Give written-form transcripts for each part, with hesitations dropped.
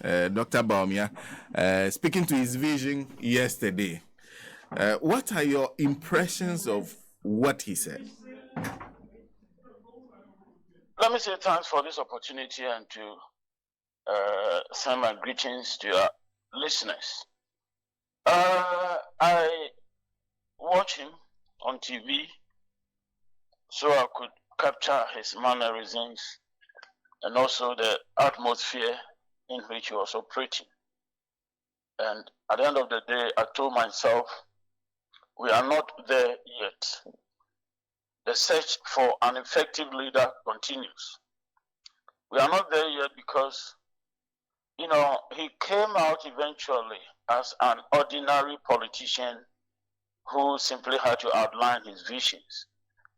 Dr. Bawumia, speaking to his vision yesterday. What are your impressions of what he said? Let me say thanks for this opportunity and to send my greetings to your listeners. I watch him on TV so I could capture his mannerisms and also the atmosphere in which he was operating. And at the end of the day, I told myself, we are not there yet. The search for an effective leader continues. We are not there yet because, he came out eventually as an ordinary politician who simply had to outline his visions.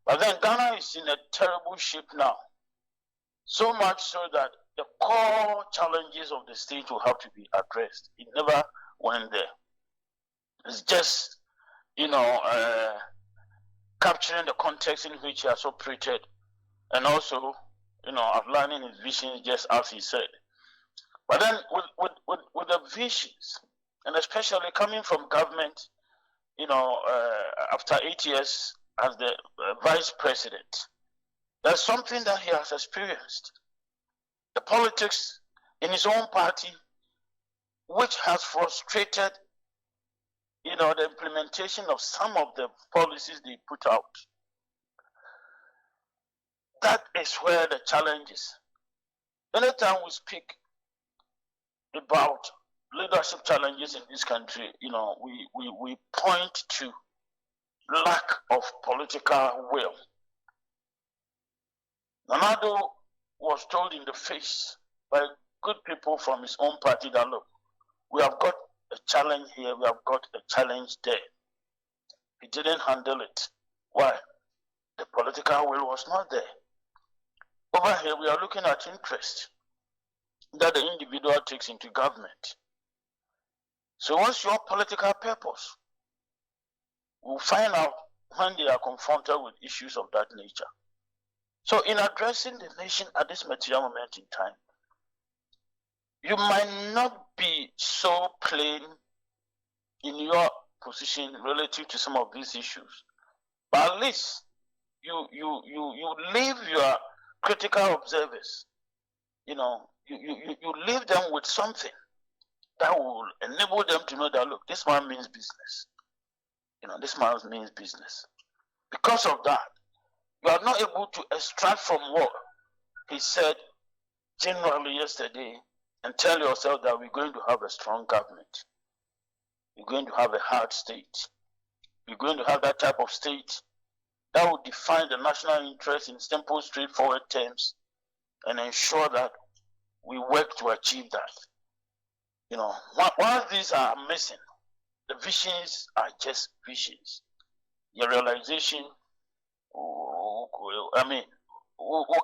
But then Ghana is in a terrible shape now. So much so that the core challenges of the state will have to be addressed. It never went there. It's just, capturing the context in which he has operated and also, outlining his visions just as he said. But then with the visions, and especially coming from government, after 8 years as the vice president, there's something that he has experienced. The politics in his own party, which has frustrated, the implementation of some of the policies they put out. That is where the challenge is. Anytime we speak about leadership challenges in this country, we point to lack of political will. Nana was told in the face by good people from his own party that, look, we have got a challenge here, we have got a challenge there. He didn't handle it. Why? The political will was not there. Over here, we are looking at interest that the individual takes into government. So what's your political purpose? We'll find out when they are confronted with issues of that nature. So in addressing the nation at this material moment in time, you might not be so plain in your position relative to some of these issues, but at least you leave your critical observers, you leave them with something that will enable them to know that, look, this man means business. This man means business. Because of that, you are not able to extract from what he said generally yesterday and tell yourself that we're going to have a strong government. We're going to have a hard state. We're going to have that type of state that will define the national interest in simple, straightforward terms and ensure that we work to achieve that. While these are missing, the visions are just visions. Your realization, will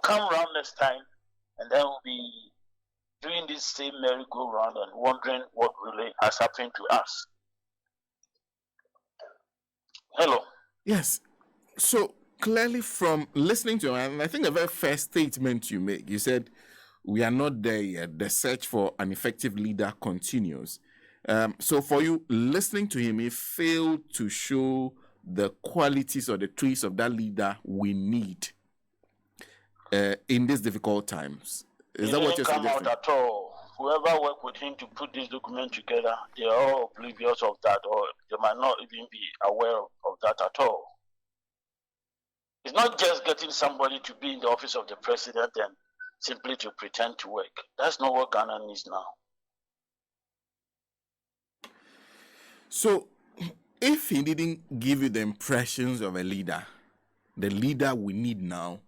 come around next time, and then we'll be doing this same merry-go-round and wondering what really has happened to us. Hello. Yes. So clearly from listening to him, and I think the very first statement you make, you said, we are not there yet. The search for an effective leader continues. So for you, listening to him, he failed to show the qualities or the traits of that leader we need in these difficult times. Is that what you're suggesting? He didn't come out at all. Whoever worked with him to put this document together, they are all oblivious of that, or they might not even be aware of that at all. It's not just getting somebody to be in the office of the president and simply to pretend to work. That's not what Ghana needs now. So, if he didn't give you the impressions of a leader, the leader we need now,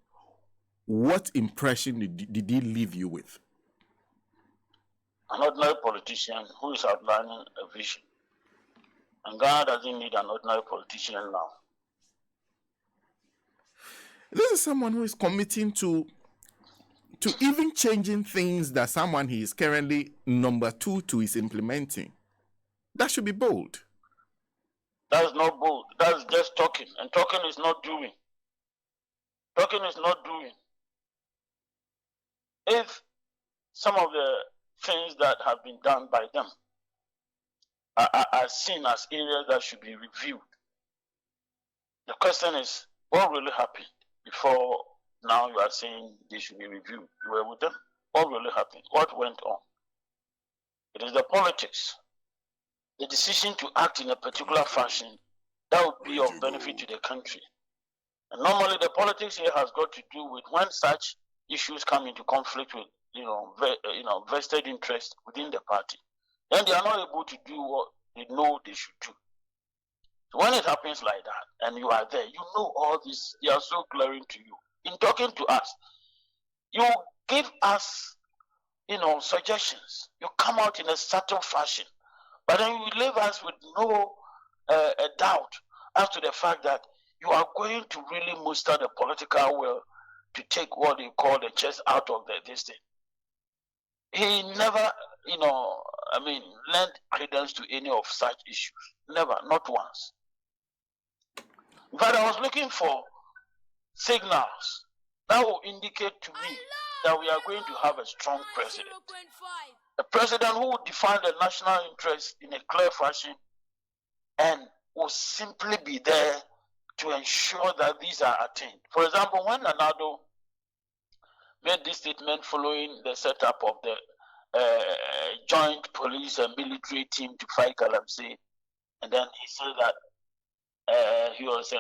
what impression did he leave you with? An ordinary politician who is outlining a vision. And Ghana doesn't need an ordinary politician now. This is someone who is committing to even changing things that someone he is currently number 2 to is implementing. That should be bold. That's not bold. That's just talking. And talking is not doing. Talking is not doing. If some of the things that have been done by them are seen as areas that should be reviewed. The question is, what really happened before now you are saying they should be reviewed? You were with them. What really happened? What went on? It is the politics. The decision to act in a particular fashion that would be of benefit to the country. And normally the politics here has got to do with when such issues come into conflict with vested interest within the party. Then they are not able to do what they know they should do. So when it happens like that and you are there, you know all this, they are so glaring to you. In talking to us, you give us suggestions. You come out in a subtle fashion, but then you leave us with no doubt as to the fact that you are going to really muster the political will to take what they call the chest out of this thing. He never, lent credence to any of such issues. Never, not once. In fact, I was looking for signals that will indicate to me that we are going to have a strong president. A president who will define the national interest in a clear fashion and will simply be there to ensure that these are attained. For example, when Nana-Addo made this statement following the setup of the joint police and military team to fight Galamsey, and then he said that he was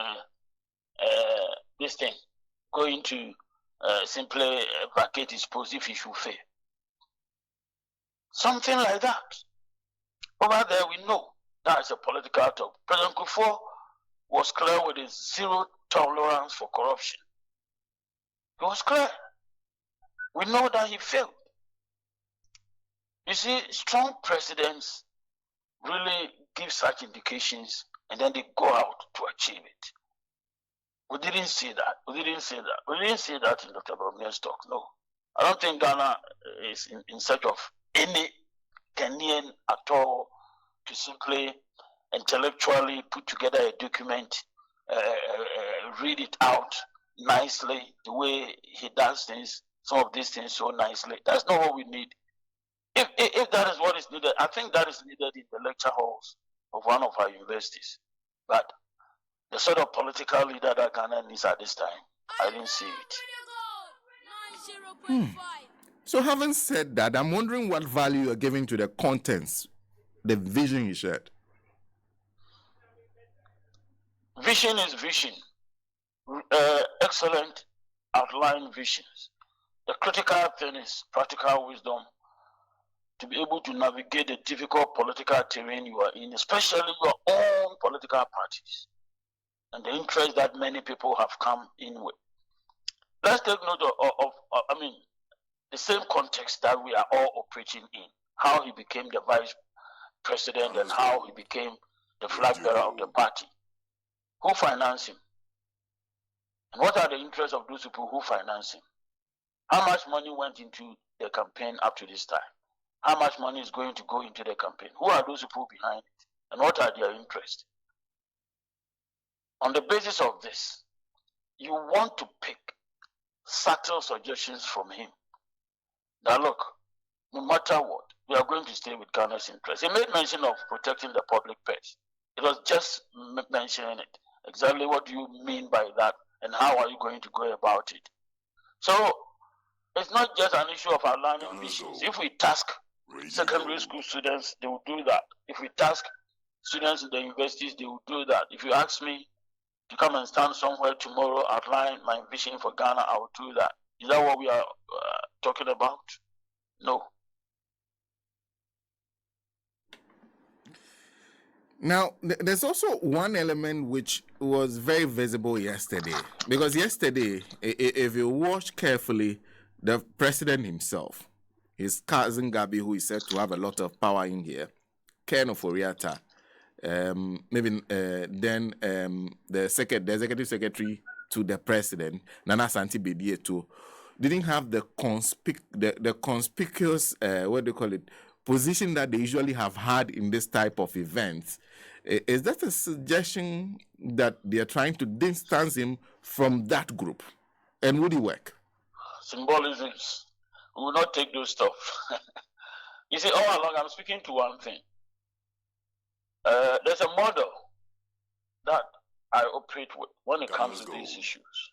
going to simply vacate his post if he should fail. Something like that. Over there, we know that is a political talk. President Kufuor was clear with his zero tolerance for corruption. He was clear. We know that he failed. You see, strong presidents really give such indications and then they go out to achieve it. We didn't see that. We didn't see that in Dr. Bawumia's talk. No. I don't think Ghana is in search of any Ghanaian at all to simply intellectually put together a document, read it out nicely the way he does things, some of these things so nicely. That's not what we need. If that is what is needed, I think that is needed in the lecture halls of one of our universities. But the sort of political leader that Ghana needs at this time, I didn't see it. So having said that, I'm wondering what value you're giving to the contents, the vision he shared. Vision is vision. Excellent outline visions. The critical thing is practical wisdom to be able to navigate the difficult political terrain you are in, especially your own political parties and the interest that many people have come in with. Let's take note of the same context that we are all operating in, how he became the vice president and how he became the flag bearer of the party. Who financed him? And what are the interests of those people who finance him? How much money went into the campaign up to this time? How much money is going to go into the campaign? Who are those people behind it? And what are their interests? On the basis of this, you want to pick subtle suggestions from him. Now look, no matter what, we are going to stay with Ghana's interests. He made mention of protecting the public purse. It was just mentioning it. Exactly what do you mean by that and how are you going to go about it? So it's not just an issue of outlining visions. If we task secondary school students, they will do that. If we task students in the universities, they will do that. If you ask me to come and stand somewhere tomorrow, outline my vision for Ghana, I will do that. Is that what we are talking about? No. Now, there's also one element which was very visible yesterday. Because yesterday, if you watch carefully, the president himself, his cousin Gabi, who is said to have a lot of power in here, Ken Oforiatta, the executive secretary to the president, Nana Santi Bedieto, didn't have the conspicuous, position that they usually have had in this type of events. Is that a suggestion that they are trying to distance him from that group? And would it work? Symbolisms. We will not take those stuff. You see, all along I'm speaking to one thing. There's a model that I operate with when it comes to these issues.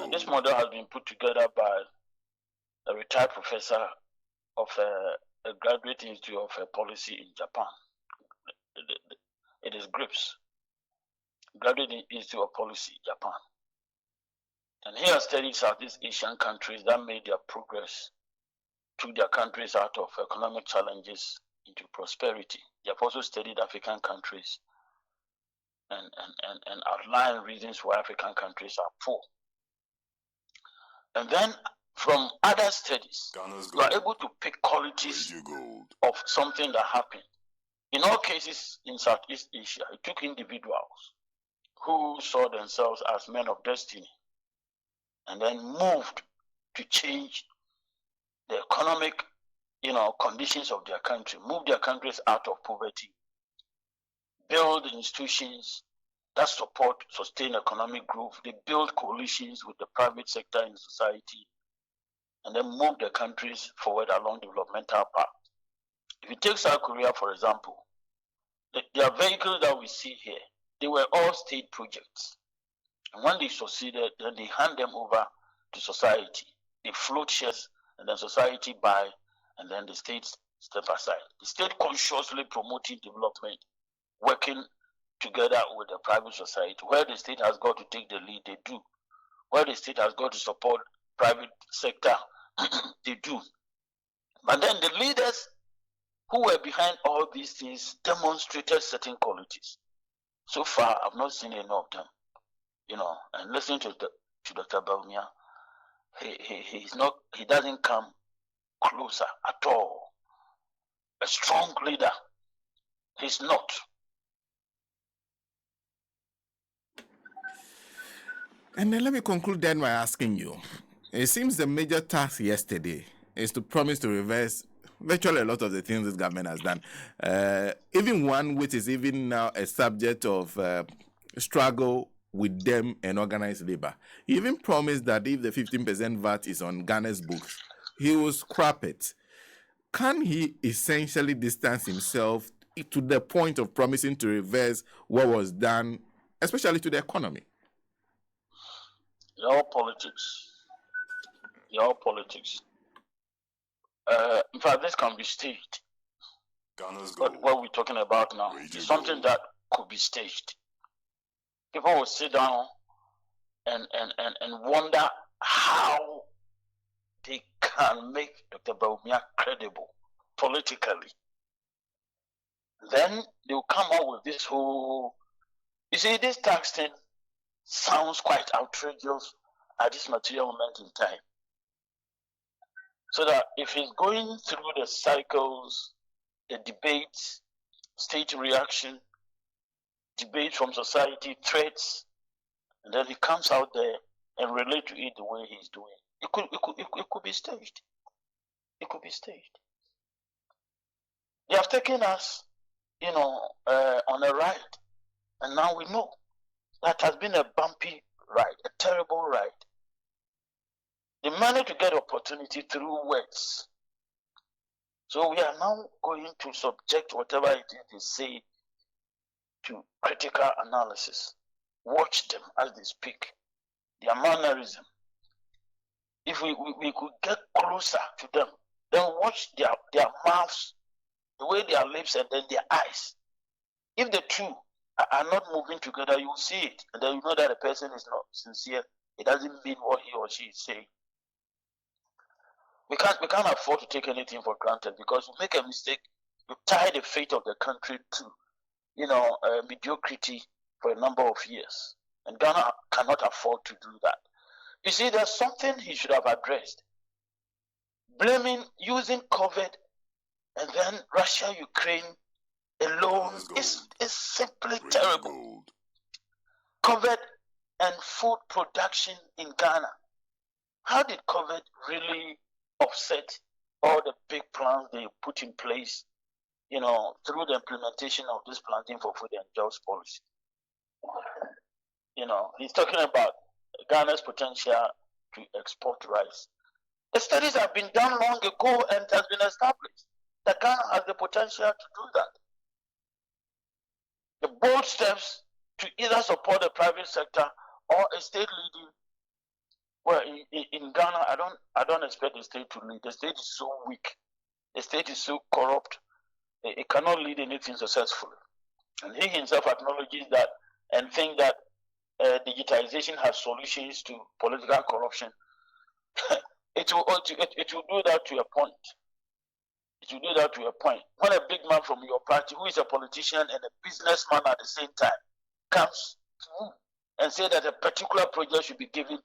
And this model has been put together by a retired professor of a graduate institute of policy in Japan. It is GRIPS, Graduate Institute of Policy, Japan. And he has studied Southeast Asian countries that made their progress, took their countries out of economic challenges into prosperity. They have also studied African countries and outlined reasons why African countries are poor. And then from other studies, you are able to pick qualities of something that happened. In all cases in Southeast Asia, it took individuals who saw themselves as men of destiny and then moved to change the economic, conditions of their country, move their countries out of poverty, build institutions that support sustained economic growth. They build coalitions with the private sector in society, and then move the countries forward along developmental path. If you take South Korea, for example, their vehicles that we see here, they were all state projects. And when they succeeded, then they hand them over to society. They float shares, and then society buy, and then the state step aside. The state consciously promoting development, working together with the private society. Where the state has got to take the lead, they do. Where the state has got to support private sector, they do. But then the leaders who were behind all these things demonstrated certain qualities. So far, I've not seen any of them. And listening to Dr. Bawumia, he doesn't come closer at all. A strong leader, he's not. And then let me conclude then by asking you. It seems the major task yesterday is to promise to reverse virtually a lot of the things this government has done. Even one which is even now a subject of struggle with them and organized labor. He even promised that if the 15% VAT is on Ghana's books, he will scrap it. Can he essentially distance himself to the point of promising to reverse what was done, especially to the economy? Your politics. In fact, this can be staged. But what we're talking about now is something that could be staged. People will sit down and wonder how they can make Dr. Bawumia credible politically. Then they will come up with this whole... You see, this tax thing sounds quite outrageous at this material moment in time. So that if he's going through the cycles, the debates, state reaction, debate from society, threats, and then he comes out there and relate to it the way he's doing. It could be staged. It could be staged. They have taken us, on a ride, and now we know that has been a bumpy ride, a terrible ride. They managed to get opportunity through words. So we are now going to subject whatever it is they say to critical analysis. Watch them as they speak, their mannerism. If we could get closer to them, then watch their mouths, the way their lips and then their eyes. If the two are not moving together, you will see it, and then you know that the person is not sincere. It doesn't mean what he or she is saying. We can't afford to take anything for granted, because you make a mistake, you tie the fate of the country to, mediocrity for a number of years. And Ghana cannot afford to do that. You see, there's something he should have addressed. Using COVID and then Russia, Ukraine alone is simply terrible. COVID and food production in Ghana. How did COVID really offset all the big plans they put in place, through the implementation of this planting for food and jobs policy? He's talking about Ghana's potential to export rice. The studies have been done long ago and it has been established. that Ghana has the potential to do that. The bold steps to either support the private sector or a state leading. Well, in Ghana, I don't expect the state to lead. The state is so weak. The state is so corrupt. It cannot lead anything successfully. And he himself acknowledges that and think that digitization has solutions to political corruption. It will do that to a point. It will do that to a point. When a big man from your party, who is a politician and a businessman at the same time, comes and say that a particular project should be given to you,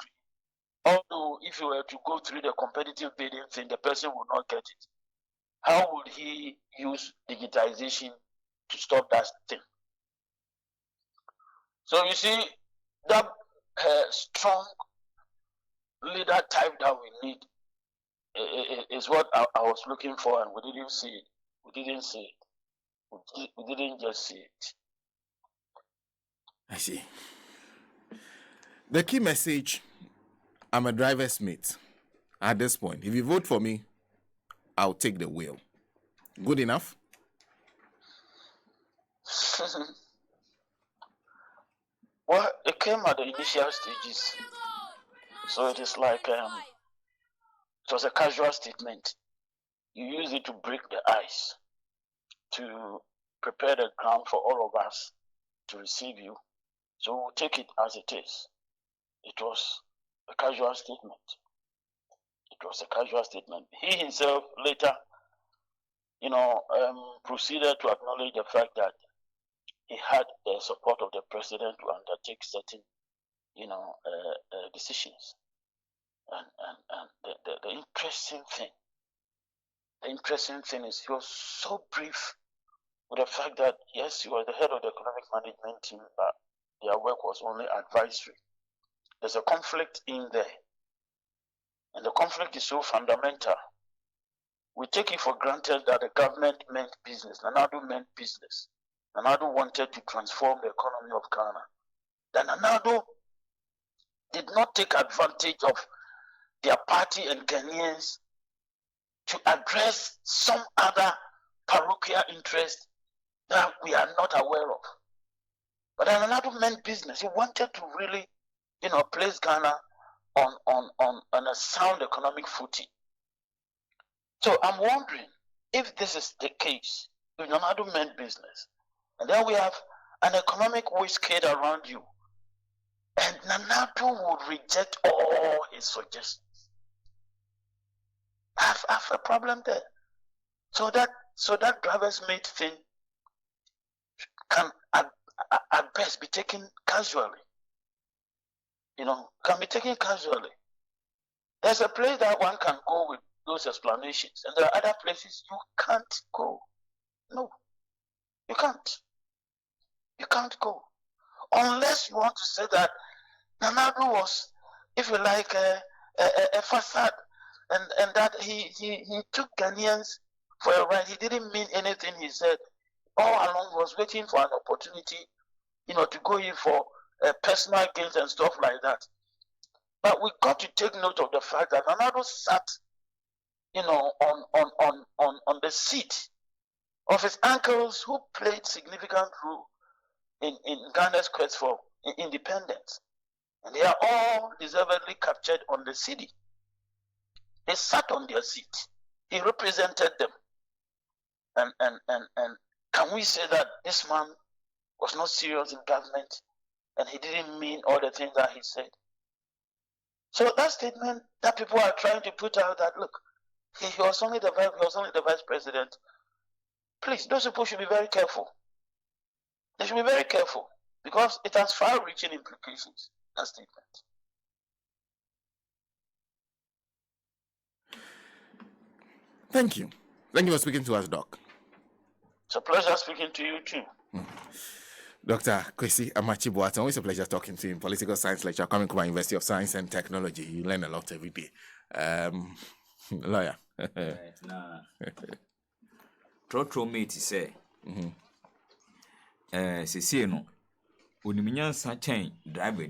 although if you were to go through the competitive bidding thing, the person will not get it. How would he use digitization to stop that thing? So you see, that strong leader type that we need is what I was looking for, and we didn't see it. We didn't see it. We didn't just see it. I see. The key message, I'm a driver's mate at this point. If you vote for me, I'll take the wheel. Good enough? Well, it came at the initial stages. So it is like it was a casual statement. You use it to break the ice, to prepare the ground for all of us to receive you. So we'll take it as it is. It was a casual statement. It was a casual statement. He himself later, proceeded to acknowledge the fact that he had the support of the president to undertake certain, decisions. And the interesting thing is he was so brief with the fact that yes, he was the head of the economic management team, but their work was only advisory. There's a conflict in there, and the conflict is so fundamental. We take it for granted that the government meant business. Nanado meant business. Nanado wanted to transform the economy of Ghana. Then Nanado did not take advantage of their party and Ghanaians to address some other parochial interest that we are not aware of. But Nanado meant business. He wanted to really, place Ghana on a sound economic footing. So I'm wondering if this is the case, if Nanado meant business, and then we have an economic whiskade around you, and Nanado would reject all his suggestions. I have a problem there. So that driver's mate thing can at best be taken casually. Can be taken casually. There's a place that one can go with those explanations, and there are other places you can't go. No, you can't. You can't go. Unless you want to say that Nanado was, if you like, a facade, and that he took Ghanaians for a ride. He didn't mean anything he said. All along was waiting for an opportunity, to go in for personal gains and stuff like that. But we got to take note of the fact that Nanado sat, on the seat of his uncles who played significant role in Ghana's quest for independence. And they are all deservedly captured on the CD. He sat on their seat. He represented them. And can we say that this man was not serious in government and he didn't mean all the things that he said? So that statement that people are trying to put out that, look, he was only the vice president. Please, those people should be very careful. They should be very careful because it has far-reaching implications, that statement. Thank you. Thank you for speaking to us, Doc. It's a pleasure speaking to you too. Dr. Kwesi Amakye Boateng, always a pleasure talking to you. Political science lecturer coming from University of Science and Technology. You learn a lot every day. Lawyer. Trotro mate say, no, Onimian Sachain driver,